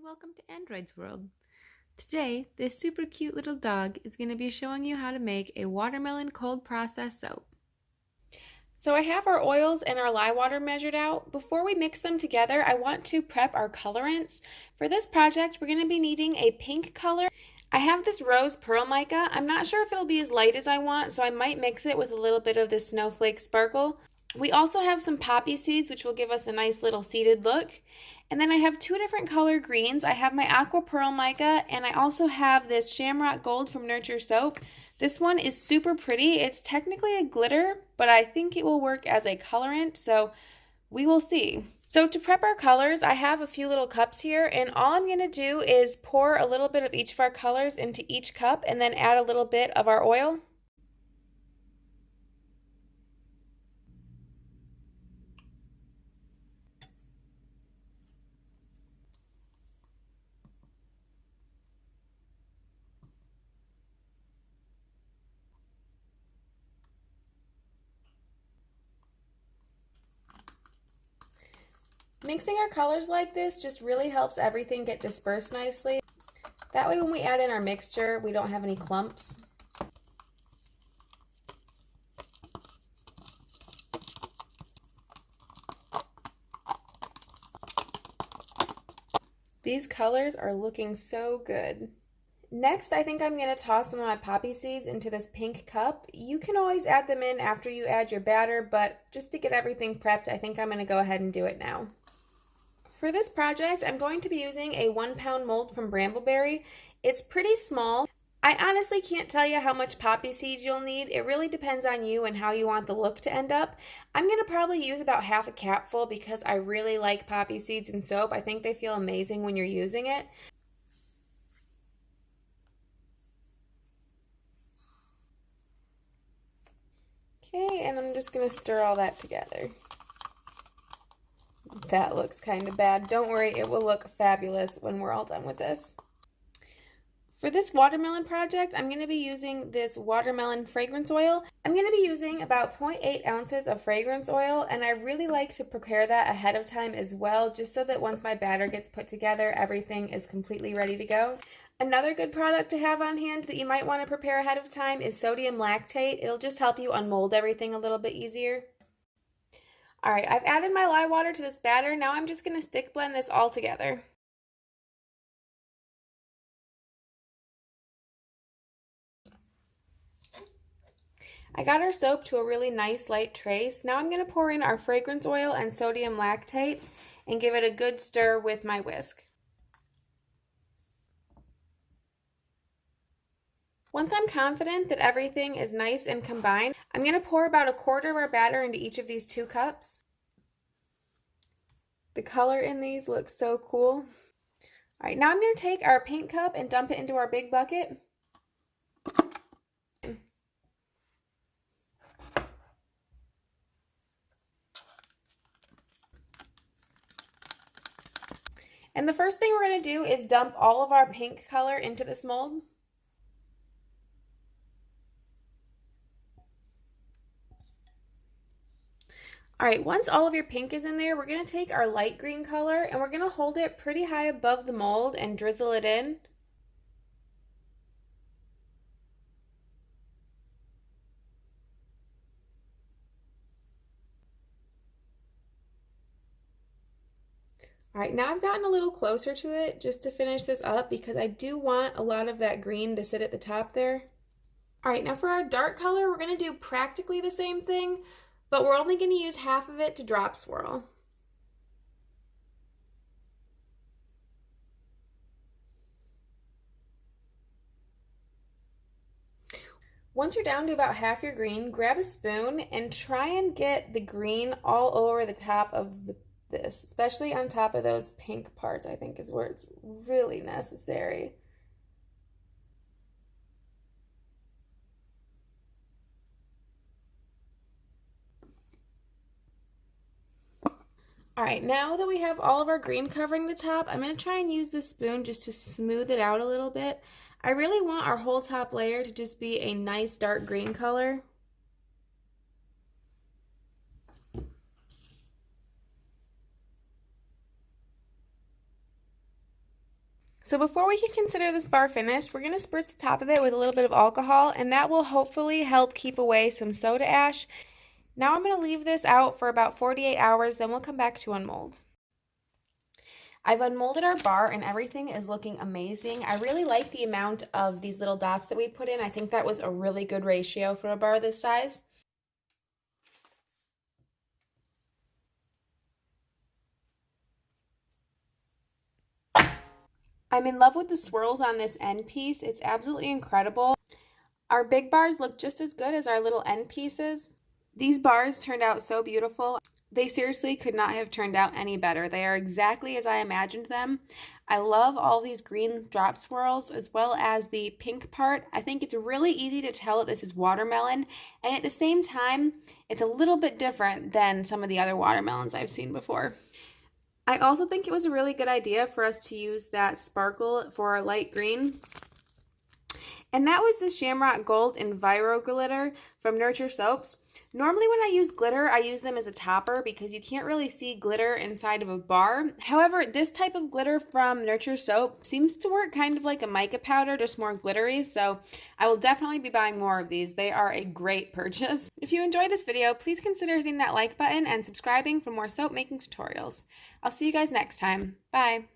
welcome to Android's World. Today, this super cute little dog is going to be showing you how to make a watermelon cold process soap. So I have our oils and our lye water measured out. Before we mix them together, I want to prep our colorants. For this project, we're going to be needing a pink color. I have this rose pearl mica. I'm not sure if it'll be as light as I want, so I might mix it with a little bit of this snowflake sparkle. We also have some poppy seeds, which will give us a nice little seeded look. And then I have two different color greens. I have my aqua pearl mica, and I also have this shamrock gold from Nurture Soap. This one is super pretty. It's technically a glitter, but I think it will work as a colorant, so we will see. So to prep our colors, I have a few little cups here, and all I'm going to do is pour a little bit of each of our colors into each cup and then add a little bit of our oil. Mixing our colors like this just really helps everything get dispersed nicely. That way when we add in our mixture, we don't have any clumps. These colors are looking so good. Next, I think I'm going to toss some of my poppy seeds into this pink cup. You can always add them in after you add your batter, but just to get everything prepped, I think I'm going to go ahead and do it now. For this project, I'm going to be using a 1-pound mold from Brambleberry. It's pretty small. I honestly can't tell you how much poppy seeds you'll need. It really depends on you and how you want the look to end up. I'm going to probably use about half a capful because I really like poppy seeds in soap. I think they feel amazing when you're using it. Okay, and I'm just going to stir all that together. That looks kind of bad. Don't worry, it will look fabulous when we're all done with this. For this watermelon project, I'm going to be using this watermelon fragrance oil. I'm going to be using about 0.8 ounces of fragrance oil, and I really like to prepare that ahead of time as well, just so that once my batter gets put together, everything is completely ready to go. Another good product to have on hand that you might want to prepare ahead of time is sodium lactate. It'll just help you unmold everything a little bit easier. All right, I've added my lye water to this batter. Now I'm just going to stick blend this all together. I got our soap to a really nice light trace. Now I'm going to pour in our fragrance oil and sodium lactate and give it a good stir with my whisk. Once I'm confident that everything is nice and combined, I'm going to pour about a quarter of our batter into each of these 2 cups. The color in these looks so cool. All right, now I'm going to take our pink cup and dump it into our big bucket. And the first thing we're going to do is dump all of our pink color into this mold. All right, once all of your pink is in there, we're going to take our light green color and we're going to hold it pretty high above the mold and drizzle it in. All right, now I've gotten a little closer to it just to finish this up because I do want a lot of that green to sit at the top there. All right, now for our dark color, we're going to do practically the same thing, but we're only going to use half of it to drop swirl. Once you're down to about half your green, grab a spoon and try and get the green all over the top of this, especially on top of those pink parts, I think is where it's really necessary. All right, now that we have all of our green covering the top, I'm going to try and use this spoon just to smooth it out a little bit. I really want our whole top layer to just be a nice dark green color. All So before we can consider this bar finished, we're going to spritz the top of it with a little bit of alcohol, and that will hopefully help keep away some soda ash. Now I'm going to leave this out for about 48 hours, then we'll come back to unmold. I've unmolded our bar and everything is looking amazing. I really like the amount of these little dots that we put in. I think that was a really good ratio for a bar this size. I'm in love with the swirls on this end piece. It's absolutely incredible. Our big bars look just as good as our little end pieces. These bars turned out so beautiful. They seriously could not have turned out any better. They are exactly as I imagined them. I love all these green drop swirls as well as the pink part. I think it's really easy to tell that this is watermelon, and at the same time, it's a little bit different than some of the other watermelons I've seen before. I also think it was a really good idea for us to use that sparkle for our light green. And that was the Shamrock Gold Enviro Glitter from Nurture Soaps. Normally when I use glitter, I use them as a topper because you can't really see glitter inside of a bar. However, this type of glitter from Nurture Soap seems to work kind of like a mica powder, just more glittery. So I will definitely be buying more of these. They are a great purchase. If you enjoyed this video, please consider hitting that like button and subscribing for more soap making tutorials. I'll see you guys next time. Bye.